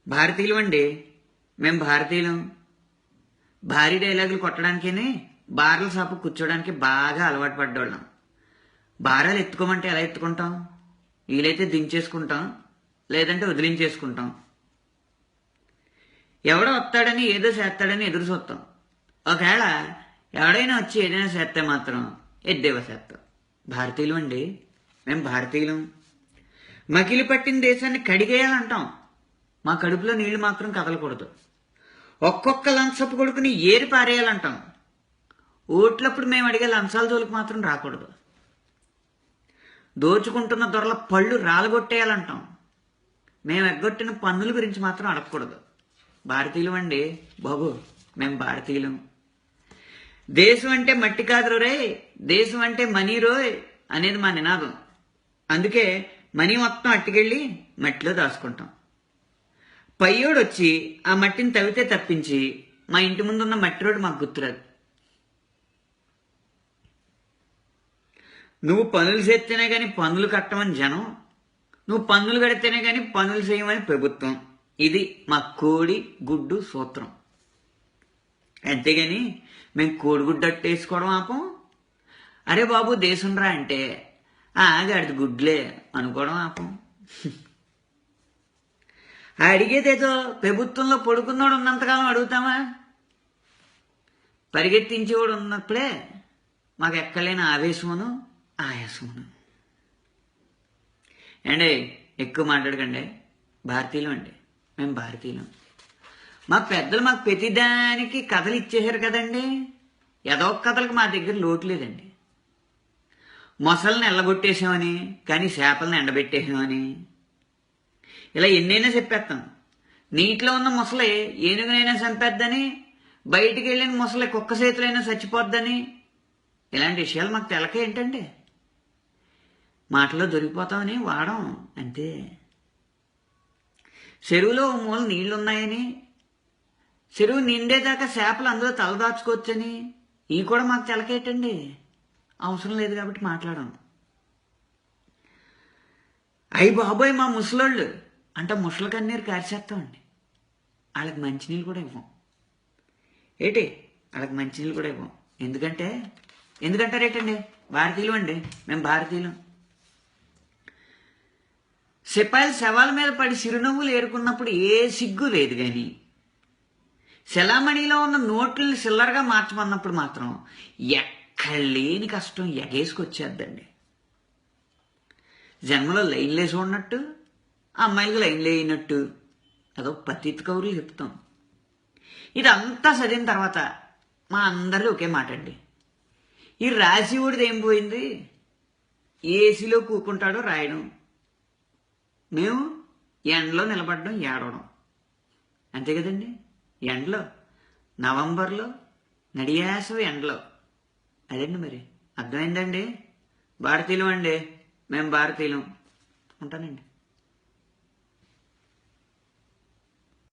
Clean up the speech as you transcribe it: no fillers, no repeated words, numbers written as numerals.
భారతీయులు అండి, మేము భారతీయులం. భారీ డైలాగులు కొట్టడానికని బార్ల షాపు కూర్చోడానికి బాగా అలవాటు పడ్డోళ్ళం. భారాలు ఎత్తుకోమంటే ఎలా ఎత్తుకుంటాం? వీలైతే దించేసుకుంటాం, లేదంటే వదిలించేసుకుంటాం. ఎవడో వస్తాడని ఏదో చేస్తాడని ఎదురు చూస్తాం. ఒకవేళ ఎవడైనా వచ్చి ఏదైనా చేస్తే మాత్రం ఎద్దేవా చేస్తాం. భారతీయులు అండి, మేము భారతీయులం. మకిలి పట్టిన దేశాన్ని కడిగేయాలంటాం. మా కడుపులో నీళ్లు మాత్రం కదలకూడదు. ఒక్కొక్క లంచపు కొడుకుని ఏరి పారేయాలంటాం. ఓట్లప్పుడు మేము అడిగే లంచాల జోలికి మాత్రం రాకూడదు. దోచుకుంటున్న దొరల పళ్ళు రాలగొట్టేయాలంటాం. మేము ఎగ్గొట్టిన పన్నుల గురించి మాత్రం అడగకూడదు. భారతీయులు అండి బాబు, మేము భారతీయులం. దేశం అంటే మట్టి కాదు రే, దేశం అంటే మనీ రోయ్ అనేది మా నినాదం. అందుకే మనీ మొత్తం అట్టుకెళ్ళి మట్టిలో దాచుకుంటాం. పయ్యోడు వచ్చి ఆ మట్టిని తవ్వితే తప్పించి మా ఇంటి ముందున్న మట్టి రోడ్డు మాకు గుర్తురాదు. నువ్వు పనులు చేస్తేనే కానీ పన్నులు కట్టమని జనం, నువ్వు పన్నులు కడితేనే కానీ పనులు చేయమని ప్రభుత్వం. ఇది మా కోడి గుడ్డు సూత్రం. అంతేగాని మేము కోడిగుడ్డు అట్టేసుకోవడం ఆపం. అరే బాబు దేశం రా అంటే గడిది గుడ్లే అనుకోవడం ఆపం. అడిగేదేదో ప్రభుత్వంలో పడుకున్నోడు ఉన్నంతకాలం అడుగుతామా? పరిగెత్తించేవాడు ఉన్నప్పుడే మాకు ఎక్కలేని ఆవేశమును ఆయాసమును. అండి ఎక్కువ మాట్లాడకండి. భారతీయులం అండి, మేము భారతీయులం. మా పెద్దలు మాకు ప్రతిదానికి కథలు ఇచ్చేసారు కదండి. ఏదో ఒక కథలకు మా దగ్గర లోటు లేదండి. మొసళ్ళని ఎల్లగొట్టేసామని, కానీ చేపలను ఎండబెట్టేసామని, ఇలా ఎన్నైనా చెప్పేస్తాం. నీటిలో ఉన్న ముసలి ఏనుగునైనా చంపేద్దని, బయటికి వెళ్ళిన ముసలి కుక్క చేతులైనా చచ్చిపోద్దని, ఇలాంటి విషయాలు మాకు తెలక ఏంటండి. మాటలో దొరికిపోతామని వాడం అంతే. చెరువులో ఓ మూల నీళ్లున్నాయని, చెరువు నిండేదాకా చేపలు అందులో తలదాచుకోవచ్చని ఇవి కూడా మాకు తెలకేటండి. అవసరం లేదు కాబట్టి మాట్లాడం. అయ్యి బాబోయ్ మా ముసలోళ్ళు అంటే ముసలి కన్నీరు కారిచేస్తామండి. వాళ్ళకి మంచినీళ్ళు కూడా ఇవ్వం. ఏంటి వాళ్ళకి మంచినీళ్ళు కూడా ఇవ్వం. ఎందుకంటారేటండి? భారతీయులు అండి, మేము భారతీయులం. సిపాయిలు శవాల మీద పడి చిరునవ్వులు ఏరుకున్నప్పుడు ఏ సిగ్గు లేదు. కానీ శలామణిలో ఉన్న నోట్లని సిల్లర్గా మార్చమన్నప్పుడు మాత్రం ఎక్కడ లేని కష్టం ఎగేసుకొచ్చేద్దండి. జన్మలో లైన్లు వేసి ఉన్నట్టు, అమ్మాయిలకు లైన్లు వేయినట్టు అదో పతిత కౌరులు చెప్తాం. ఇదంతా చదివిన తర్వాత మా అందరిది ఒకే మాట అండి. ఈ రాసి ఊడిది ఏం పోయింది? ఏసీలో కూకుంటాడో రాయడం, మేము ఎండలో నిలబడడం ఏడవడం అంతే కదండి. ఎండలో నవంబర్లో నడియాసవి ఎండలో అదండి. మరి అర్థమైందండి? భారతీయులం అండి, మేము భారతీయులం. ఉంటానండి.